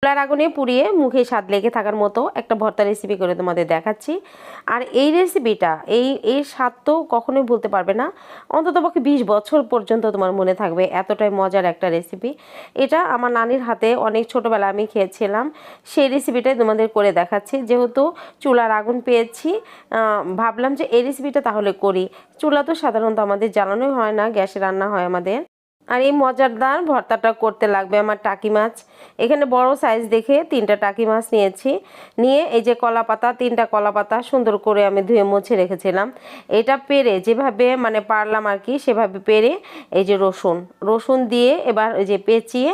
চুলার আগুনে পুড়িয়ে মুখে স্বাদ লেগে থাকার মতো একটা ভর্তা রেসিপি করে তোমাদের দেখাচ্ছি। আর এই রেসিপিটা এর স্বাদ তো কখনোই ভুলতে পারবে না, অন্ততপক্ষে 20 বছর পর্যন্ত তোমার মনে থাকবে, এতটাই মজার একটা রেসিপি। এটা আমার নানির হাতে অনেক ছোটোবেলা আমি খেয়েছিলাম, সেই রেসিপিটাই তোমাদের করে দেখাচ্ছি। যেহেতু চুলার আগুন পেয়েছি, ভাবলাম যে এই রেসিপিটা তাহলে করি। চুলা তো সাধারণত আমাদের জ্বালানোই হয় না, গ্যাসে রান্না হয় আমাদের। আর এই মজাদার ভর্তাটা করতে লাগবে আমার টাকি মাছ। এখানে বড় সাইজ দেখে 3টা টাকি মাছ নিয়েছি। নিয়ে এই যে কলা পাতা, 3টা কলা পাতা সুন্দর করে আমি ধুয়ে মুছে রেখেছিলাম। এটা পেরে যেভাবে মানে পারলাম আর কি, সেভাবে পেরে এই যে রসুন দিয়ে এবার এই যে পেঁচিয়ে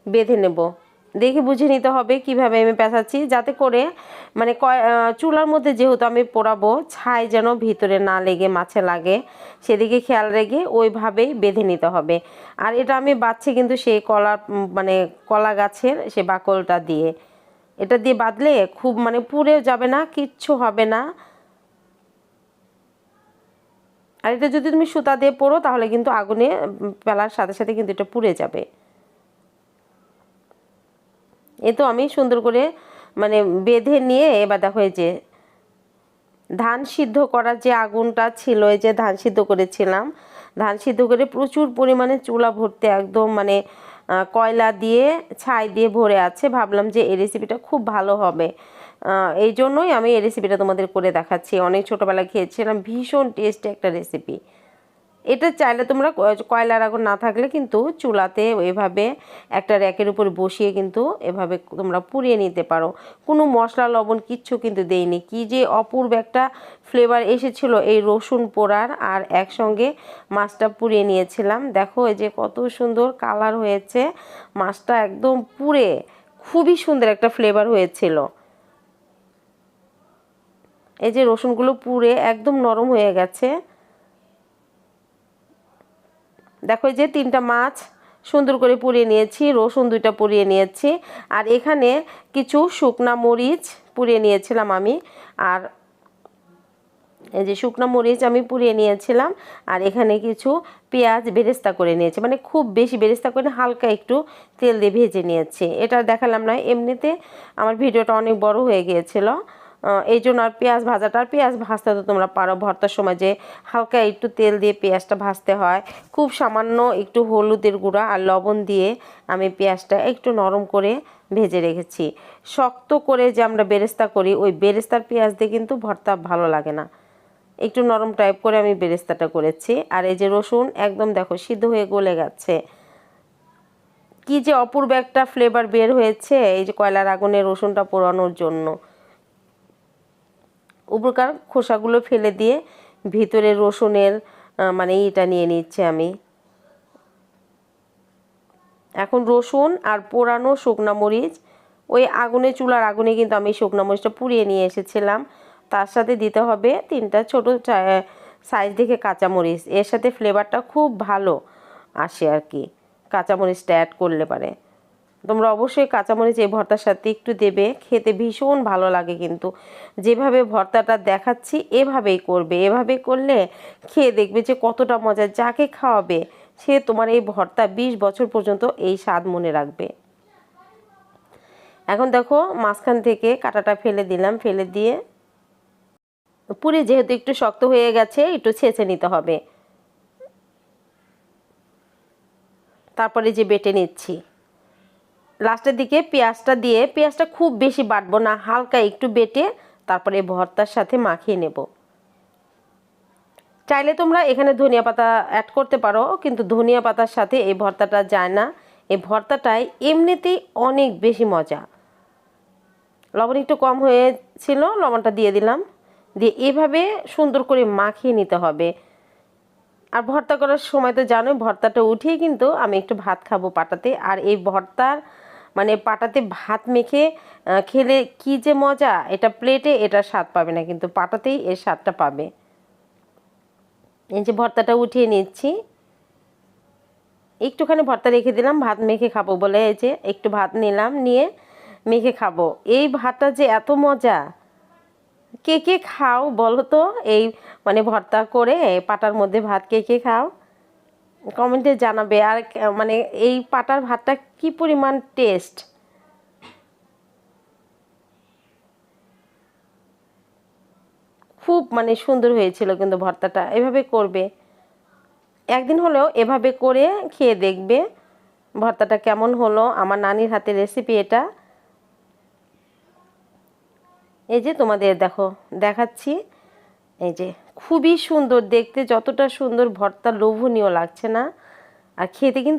বেঁধে নেব। দেখে বুঝে নিতে হবে কিভাবে আমি পেঁচাচ্ছি, যাতে করে মানে চুলার মধ্যে যেহেতু আমি পোড়াবো, ছাই যেন ভিতরে না লেগে মাছে লাগে, সেদিকে খেয়াল রেখে ওইভাবেই বেঁধে নিতে হবে। আর এটা আমি বাঁধছি কিন্তু সেই মানে কলা গাছের সে বাকলটা দিয়ে, এটা দিয়ে বাঁধলে খুব মানে পুড়েও যাবে না, কিচ্ছু হবে না। আর এটা যদি তুমি সুতা দিয়ে পোড়ো তাহলে কিন্তু আগুনে ফেলার সাথে সাথে কিন্তু এটা পুড়ে যাবে। এ তো আমি সুন্দর করে মানে বেঁধে নিয়ে এবার দেখো এই যে ধান সিদ্ধ করার যে আগুনটা ছিল, এই যে ধান সিদ্ধ করেছিলাম, ধান সিদ্ধ করে প্রচুর পরিমাণে চুলা ভরতে একদম মানে কয়লা দিয়ে ছাই দিয়ে ভরে আছে। ভাবলাম যে এই রেসিপিটা খুব ভালো হবে, এই জন্যই আমি এই রেসিপিটা তোমাদের করে দেখাচ্ছি। অনেক ছোটোবেলায় খেয়েছিলাম, ভীষণ টেস্টি একটা রেসিপি। এটা চাইলে তোমরা কয়লার আগুন না থাকলে কিন্তু চুলাতে এভাবে একটা র্যাকের উপর বসিয়ে কিন্তু এভাবে তোমরা পুড়িয়ে নিতে পারো। কোনো মশলা লবণ কিচ্ছু কিন্তু দেইনি। কি যে অপূর্ব একটা ফ্লেভার এসেছিল এই রসুন পোড়ার, আর একসঙ্গে মাছটা পুড়িয়ে নিয়েছিলাম। দেখো এই যে কত সুন্দর কালার হয়েছে, মাছটা একদম পুড়ে খুবই সুন্দর একটা ফ্লেভার হয়েছিল। এই যে রসুনগুলো পুড়ে একদম নরম হয়ে গেছে। দেখো যে 3টা মাছ সুন্দর করে পুড়িয়ে নিয়েছি, রসুন 2টা পুড়িয়ে নিয়েছি, আর এখানে কিছু শুকনা মরিচ পুড়িয়ে নিয়েছিলাম আমি। আর এই যে শুকনো মরিচ আমি পুড়িয়ে নিয়েছিলাম, আর এখানে কিছু পেঁয়াজ বেরেস্তা করে নিয়েছি, মানে খুব বেশি বেরেস্তা করে হালকা একটু তেল দিয়ে ভেজে নিয়েছি। এটা দেখালাম না, এমনিতে আমার ভিডিওটা অনেক বড় হয়ে গিয়েছিল, এই জন্য। আর পেঁয়াজ ভাজতে তো তোমরা পারো, ভর্তার সময় যে হালকা একটু তেল দিয়ে পেঁয়াজটা ভাজতে হয়, খুব সামান্য একটু হলুদের গুঁড়া আর লবণ দিয়ে আমি পেঁয়াজটা একটু নরম করে ভেজে রেখেছি। শক্ত করে যে আমরা বেরেস্তা করি, ওই বেরেস্তার পেঁয়াজ দিয়ে কিন্তু ভর্তা ভালো লাগে না, একটু নরম টাইপ করে আমি বেরেস্তাটা করেছি। আর এই যে রসুন একদম দেখো সিদ্ধ হয়ে গলে গেছে, কি যে অপূর্ব একটা ফ্লেভার বের হয়েছে এই যে কয়লার আগুনে রসুনটা পোড়ানোর জন্য। উপরকার খোসাগুলো ফেলে দিয়ে ভিতরে রসুনের মানে এটা নিয়ে নিচ্ছে আমি। এখন রসুন আর পোড়ানো শুকনা মরিচ, ওই আগুনে চুলার আগুনে কিন্তু আমি শুকনা মরিচটা পুড়িয়ে নিয়ে এসেছিলাম, তার সাথে দিতে হবে 3টা ছোট সাইজ দেখে কাঁচামরিচ। এর সাথে ফ্লেভারটা খুব ভালো আসে আর কি, কাঁচামরিচটা অ্যাড করলে পারে। তোমরা অবশ্যই কাঁচামরিচ এই ভর্তার সাথে একটু দেবে, খেতে ভীষণ ভালো লাগে। কিন্তু যেভাবে ভর্তাটা দেখাচ্ছি এভাবেই করবে, এভাবে করলে খেয়ে দেখবে যে কতটা মজা। যাকে খাওয়াবে সে তোমার এই ভর্তা 20 বছর পর্যন্ত এই স্বাদ মনে রাখবে। এখন দেখো মাঝখান থেকে কাঁটাটা ফেলে দিলাম, ফেলে দিয়ে পুরি যেহেতু একটু শক্ত হয়ে গেছে একটু ছেঁচে নিতে হবে। তারপরে যে বেটে নিচ্ছি, লাস্টের দিকে পেঁয়াজটা দিয়ে, পেঁয়াজটা খুব বেশি বাটবো না, হালকা একটু বেটে তারপরে ভর্তার সাথে মাখিয়ে নেব। চাইলে তোমরা এখানে ধনিয়া পাতা অ্যাড করতে পারো, কিন্তু ধনিয়া পাতার সাথে এই ভর্তাটা যায় না। এই ভর্তাটাই এমনিতেই অনেক বেশি মজা। লবণ একটু কম হয়েছিল, লবণটা দিয়ে দিলাম, দিয়ে এভাবে সুন্দর করে মাখিয়ে নিতে হবে। আর ভর্তা করার সময় তো জানোই, ভর্তাটা উঠিয়ে কিন্তু আমি একটু ভাত খাবো পাটাতে। আর এই ভর্তার মানে পাটাতে ভাত মেখে খেলে কি যে মজা, এটা প্লেটে এটা স্বাদ পাবে না, কিন্তু পাটাতেই এর স্বাদটা পাবে। এই যে ভর্তাটা উঠিয়ে নিচ্ছি, একটুখানি ভর্তা রেখে দিলাম ভাত মেখে খাবো বলে। এই যে একটু ভাত নিলাম, নিয়ে মেখে খাবো। এই ভাতটা যে এত মজা, কে কে খাও বলো তো? এই মানে ভর্তা করে পাটার মধ্যে ভাত কে কে খাও কমেন্টে জানাবে। আর মানে এই পাটার ভাতটা কি পরিমাণ টেস্ট, খুব মানে সুন্দর হয়েছিল কিন্তু ভর্তাটা। এভাবে করবে, একদিন হলেও এভাবে করে খেয়ে দেখবে ভর্তাটা কেমন হলো। আমার নানির হাতের রেসিপি এটা। এই যে তোমাদের দেখো দেখাচ্ছি, এই যে খুবই সুন্দর দেখতে, যতটা সুন্দর ভর্তা লোভনীয় লাগছে না, আর খেতে কিন্তু